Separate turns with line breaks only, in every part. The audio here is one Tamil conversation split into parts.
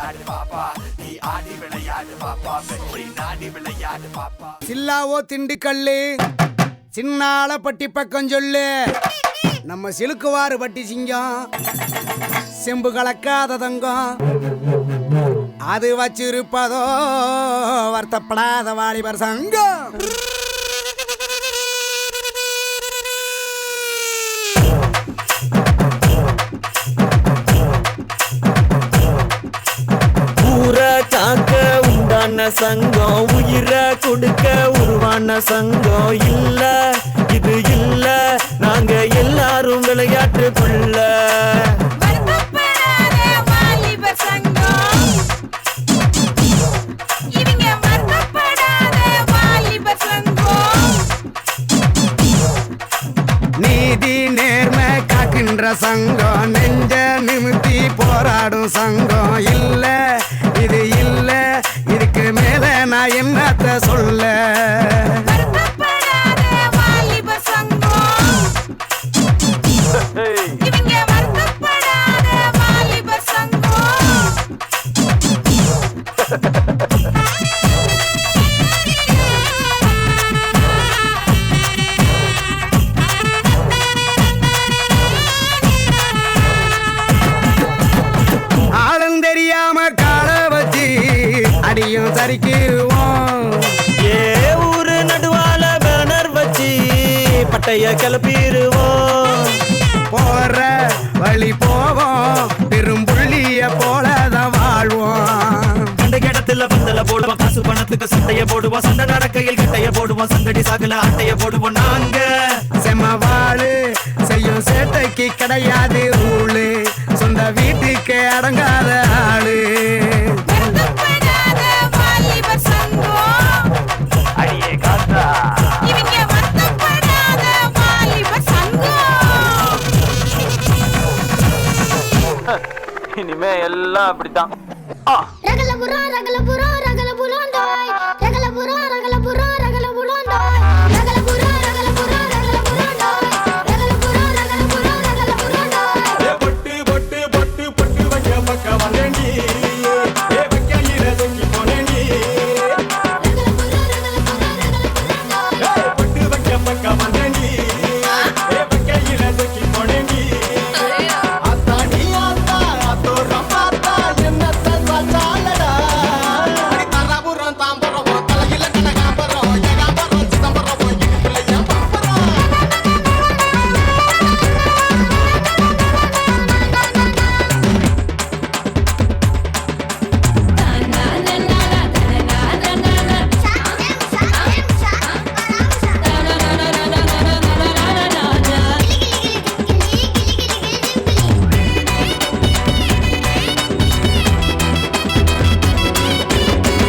விளையாடு பாப்பா, நீ ஆடி விளையாடு பாப்பா, வெற்றி நாடி விளையாடு பாப்பா.
சில்லாவோ திண்டுக்கல்லு சின்னால பட்டி பக்கம் சொல்லு, நம்ம சிலுக்குவாறு பட்டி சிங்கம், செம்பு கலக்காத தங்கம், அது வச்சிருப்பதோ வருத்தப்படாத வாலிபர் சங்கம்.
காக்க உண்டான சங்கம், உயிரை கொடுக்க உருவான சங்கம். இல்ல இது இல்ல, நாங்க எல்லாரும் விளையாட்டுக்குள்ள.
நீதி நேர்மை காக்கின்ற சங்கம், நெஞ்ச நிமித்தி போராடும் சங்கம். இல்ல இது இல்ல, இதுக்கு மேல நான் என்னத்த சொல்ல. தெரியாம கால வச்சு அடியும் சரிக்குவோம்.
ஏ ஊரு நடுவால பேனர் வச்சு பட்டைய கிளப்பிடுவோம்.
போற வழி போவோம், பெரும்புள்ளிய போலதான் வாழ்வோம்.
கண்ட இடத்துல பந்தல போடுவோம், காசு பணத்துக்கு சண்டைய போடுவோம். சண்டை நடக்கையில் கிட்டைய போடுவோம், சங்கடி சாக்குல அட்டைய போடுவோம். நாங்க
செம்மவாழு செய்யும் சேட்டைக்கு கிடையாது ஊழு, சொந்த வீட்டுக்கு அடங்காத ஆளு.
அடியே காத்தா, இனிமே எல்லாம் அப்படித்தான்.
ரகலபுரம் ரகலபுரம் ரகலபுரம் டாய், ரகலபுரம் ரகலபுரம் ரகலபுரம் டாய், ரகலபுரம் ரகலபுரம் ரகலபுரம் டாய், ரகலபுரம் ரகலபுரம் ரகலபுரம் டாய்.
ஏ பொட்டு பொட்டு பொட்டு பொட்டு வைக்க பக்க வந்தேண்டி, ஏ வைக்கையில தொங்கி போனேண்டி.
ரகலபுரம் ரகலபுரம் ரகலபுரம் டாய்.
ஏ பொட்டு வைக்க பக்க வந்தேண்டி, ஏ வைக்கையில தொங்கி போனேண்டி. ஆத்தாடி ஆத்தா ஆத்தோரம் பார்த்தா என்னத்த சாச்சாலடா. அடி தரபுரம் தாம்பரம் தலையில கனகாம்பரம், ஏகாம்பரம் சிதம்பரம் இடுப்புல ஏன் பம்பரம்.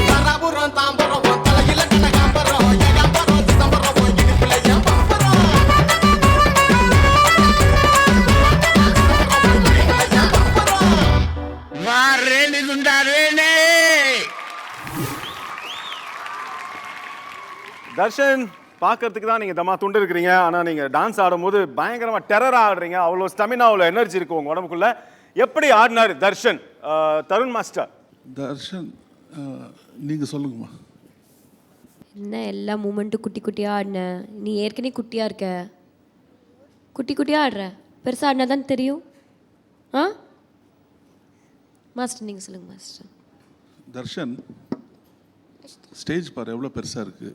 தரபுரம் தாம்பரம் தலையில கனகாம்பரம், ஏகாம்பரம் சிதம்பரம் இடுப்புல ஏன் பம்பரம்.
வாரேணி துண்டாரேணி.
தர்ஷன் பார்க்கறதுக்கு தான் நீங்கள் தம்மா துண்டு இருக்கிறீங்க, ஆனால் நீங்கள் டான்ஸ் ஆடும்போது பயங்கரமாக டெரராக ஆடுறீங்க. அவ்வளோ ஸ்டெமினா, அவ்வளோ எனர்ஜி இருக்குது உங்கள் உடம்புக்குள்ள. எப்படி ஆடினார் தர்ஷன்? தருண் மாஸ்டர்.
தர்ஷன், நீங்கள் சொல்லுங்கம்மா.
என்ன எல்லா மூமெண்ட்டும் குட்டி குட்டியாக ஆடினேன். நீ ஏற்கனவே குட்டியாக இருக்க, குட்டி குட்டியாக ஆடுற. பெருசாக ஆடினா தான் தெரியும். ஆ மாஸ்டர் நீங்கள் சொல்லுங்கள் மாஸ்டர்.
தர்ஷன், ஸ்டேஜ் பாரு எவ்வளோ பெருசாக இருக்குது.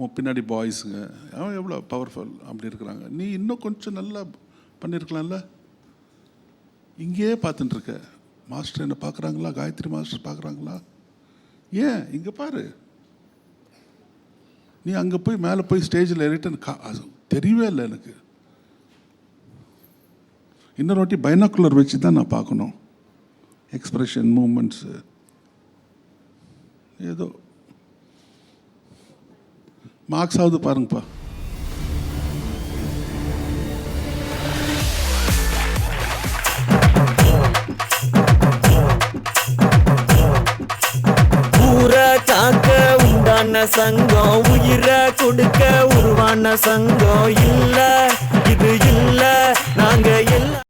உன் பின்னாடி பாய்ஸுங்க அவன் எவ்வளோ பவர்ஃபுல் அப்படி இருக்கிறாங்க. நீ இன்னும் கொஞ்சம் நல்லா பண்ணியிருக்கலாம்ல. இங்கேயே பார்த்துட்டுருக்க. மாஸ்டர் என்ன பார்க்குறாங்களா? காயத்ரி மாஸ்டர் பார்க்குறாங்களா? ஏன் இங்கே பாரு. நீ அங்கே போய் மேலே போய் ஸ்டேஜில் ஏறிட்டு தெரியவே இல்லை எனக்கு. இன்னொரு வாட்டி பைனாக்குலர் வச்சு தான் நான் பார்க்கணும். எக்ஸ்பிரஷன், மூமெண்ட்ஸு ஏதோ மார்க்ஸ் ஆகுது பாருங்கப்பா.
ஊரை காக்க உண்டான சங்கம், உயிரை கொடுக்க உருவான சங்கம். இல்ல இது இல்ல, நாங்க எல்லாம்